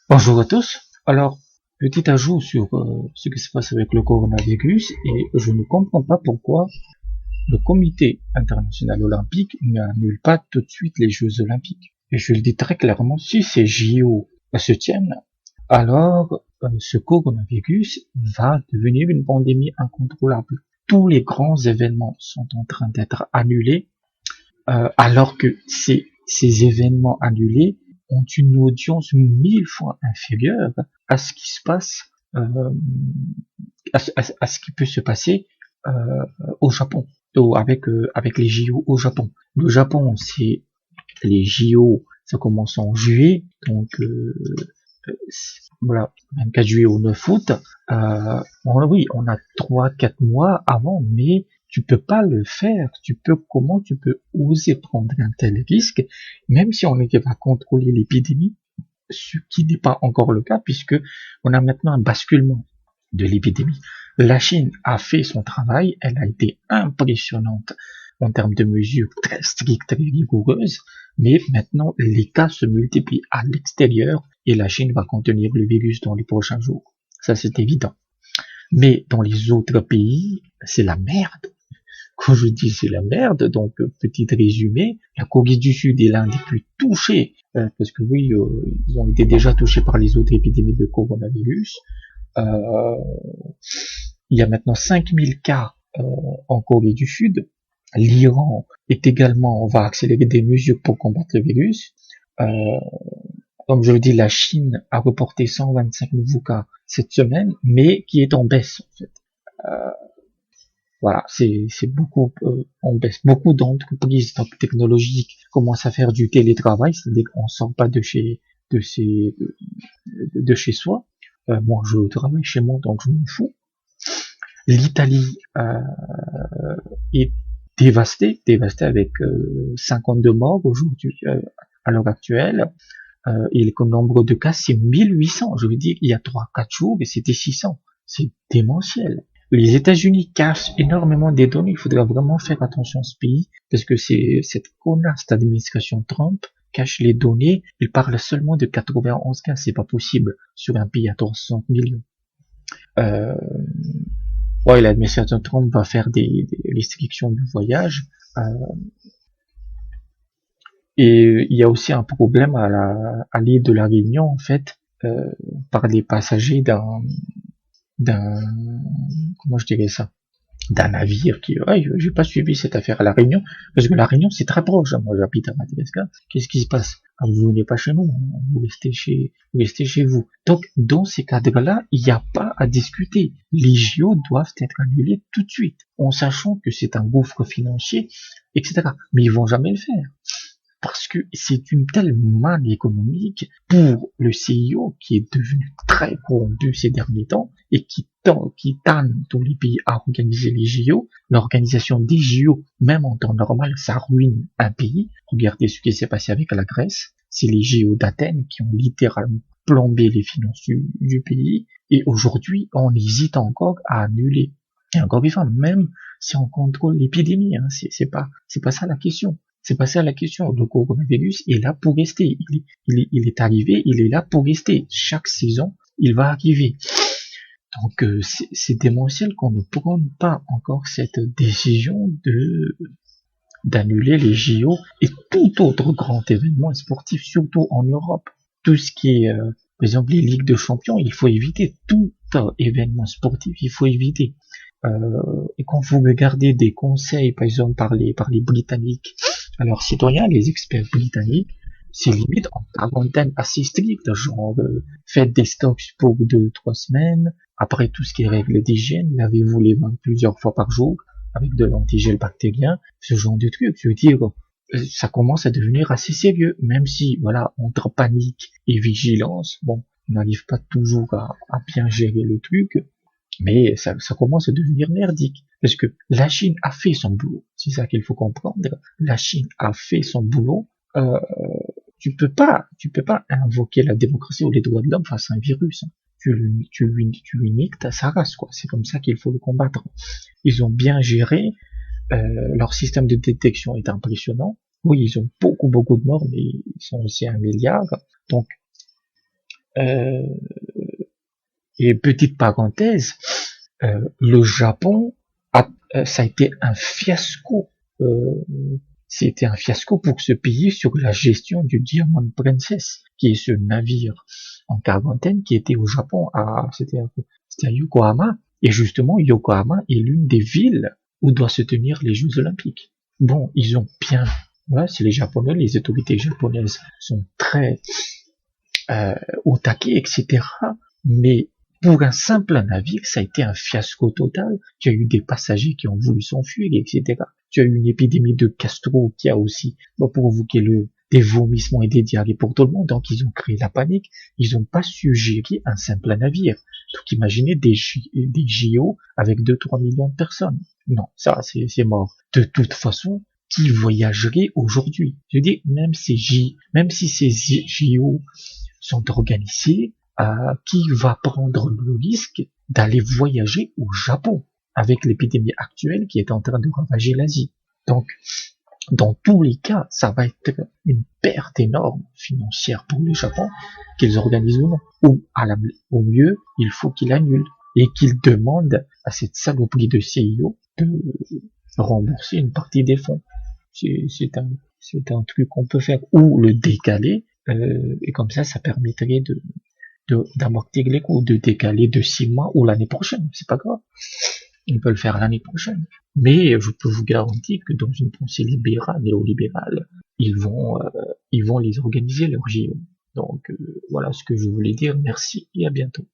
Bonjour à tous. Alors, petit ajout sur ce qui se passe avec le coronavirus et je ne comprends pas pourquoi le comité international olympique n'annule pas tout de suite les Jeux olympiques. Et je le dis très clairement, si ces JO se tiennent, alors ce coronavirus va devenir une pandémie incontrôlable. Tous les grands événements sont en train d'être annulés, alors que ces événements annulés ont une audience 1000 fois inférieure à ce qui se passe, à ce qui peut se passer au Japon, ou avec les JO au Japon. Le Japon, c'est les JO, ça commence en juillet, donc voilà, 24 juillet au 9 août. Oui, on a 3, 4 mois avant, mais tu peux pas le faire. Comment tu peux oser prendre un tel risque, même si on était à contrôler l'épidémie, ce qui n'est pas encore le cas puisque on a maintenant un basculement de l'épidémie. La Chine a fait son travail, elle a été impressionnante en termes de mesures très strictes, très rigoureuses, mais maintenant les cas se multiplient à l'extérieur et la Chine va contenir le virus dans les prochains jours. Ça c'est évident. Mais dans les autres pays, c'est la merde. Quand je dis c'est la merde, donc petit résumé, la Corée du Sud est l'un des plus touchés, parce que oui, ils ont été déjà touchés par les autres épidémies de coronavirus. Euh, il y a maintenant 5000 cas en Corée du Sud. L'Iran est également, on va accélérer des mesures pour combattre le virus. Euh, Comme je le dis, la Chine a reporté 125 nouveaux cas cette semaine, mais qui est en baisse en fait. Euh, voilà, c'est beaucoup en baisse. Beaucoup d'entreprises technologiques commencent à faire du télétravail, c'est-à-dire qu'on sort pas de chez de chez soi. Moi, je travaille chez moi, donc je m'en fous. L'Italie est dévastée avec 52 morts aujourd'hui à l'heure actuelle. Et le nombre de cas, c'est 1800. Je veux dire, il y a 3, 4 jours, et c'était 600. C'est démentiel. Les États-Unis cachent énormément des données. Il faudra vraiment faire attention à ce pays, parce que c'est cette connasse d'administration Trump cache les données. Il parle seulement de 91 cas. C'est pas possible sur un pays à 360 millions. Euh, ouais, l'administration Trump va faire des restrictions de voyage. Euh, Et il y a aussi un problème à l'île de la Réunion, en fait, par les passagers d'un, comment je dirais ça, d'un navire qui, ouais, j'ai pas suivi cette affaire à la Réunion, parce que la Réunion, c'est très proche. Moi, j'habite à Madagascar. Qu'est-ce qui se passe? Ah, vous venez pas chez nous, vous restez chez vous. Donc, dans ces cadres-là, il n'y a pas à discuter. Les JO doivent être annulés tout de suite, en sachant que c'est un gouffre financier, etc. Mais ils vont jamais le faire parce que c'est une telle manne économique pour le CIO qui est devenu très corrompu ces derniers temps et qui tanne tous les pays à organiser les JO. L'organisation des JO, même en temps normal, ça ruine un pays. Regardez ce qui s'est passé avec la Grèce. C'est les JO d'Athènes qui ont littéralement plombé les finances du pays. Et aujourd'hui, on hésite encore à annuler. Et encore une fois, même si on contrôle l'épidémie, hein, c'est pas ça la question. C'est pas ça la question. Le coronavirus est là pour rester. Il est arrivé, il est là pour rester. Chaque saison, il va arriver. Donc c'est démentiel qu'on ne prenne pas encore cette décision de d'annuler les JO et tout autre grand événement sportif, surtout en Europe. Tout ce qui est, par exemple, les ligues de champions, il faut éviter tout événement sportif, il faut éviter. Et quand vous regardez des conseils, par exemple, par les Britanniques, à leurs citoyens, les experts britanniques, c'est limite en quarantaine assez stricte, genre faites des stocks pour 2, 3 semaines, après tout ce qui est règles d'hygiène, lavez-vous les mains plusieurs fois par jour avec de l'antigel bactérien, ce genre de trucs. Je veux dire, ça commence à devenir assez sérieux, même si, voilà, entre panique et vigilance, bon, on n'arrive pas toujours à bien gérer le truc, mais ça commence à devenir merdique. Parce que la Chine a fait son boulot. C'est ça qu'il faut comprendre. La Chine a fait son boulot. Euh, tu peux pas invoquer la démocratie ou les droits de l'homme face à un virus. Hein. Tu lui niques sa race, quoi. C'est comme ça qu'il faut le combattre. Ils ont bien géré. Leur système de détection est impressionnant. Oui, ils ont beaucoup de morts, mais ils sont aussi 1 milliard. Donc, Euh, et petite parenthèse, le Japon, ça a été un fiasco. Euh, C'était un fiasco pour ce pays sur la gestion du Diamond Princess, qui est ce navire en quarantaine qui était au Japon, c'était à Yokohama. Et justement, Yokohama est l'une des villes où doivent se tenir les Jeux Olympiques. Bon, ils ont bien, voilà, c'est les Japonais, les autorités japonaises sont très au taquet, etc. Mais pour un simple navire, ça a été un fiasco total. Tu as eu des passagers qui ont voulu s'enfuir, etc. Tu as eu une épidémie de gastro qui a aussi provoqué des vomissements et des diarrhées pour tout le monde. Donc ils ont créé la panique. Ils n'ont pas su gérer un simple navire. Donc imaginez des JO avec 2-3 millions de personnes. Non, ça c'est mort. De toute façon, qui voyagerait aujourd'hui? Je dis, même si ces JO sont organisés, qui va prendre le risque d'aller voyager au Japon avec l'épidémie actuelle qui est en train de ravager l'Asie. Donc, dans tous les cas, ça va être une perte énorme financière pour le Japon, qu'ils organisent ou non. Au mieux, il faut qu'ils annulent et qu'ils demandent à cette saloperie de CIO de rembourser une partie des fonds. C'est un truc qu'on peut faire, ou le décaler, et comme ça permettrait d'amortir les coûts, de décaler de 6 mois ou l'année prochaine, c'est pas grave. On peut le faire l'année prochaine. Mais je peux vous garantir que dans une pensée libérale, néolibérale, ils vont les organiser leurs JO. Donc voilà ce que je voulais dire. Merci et à bientôt.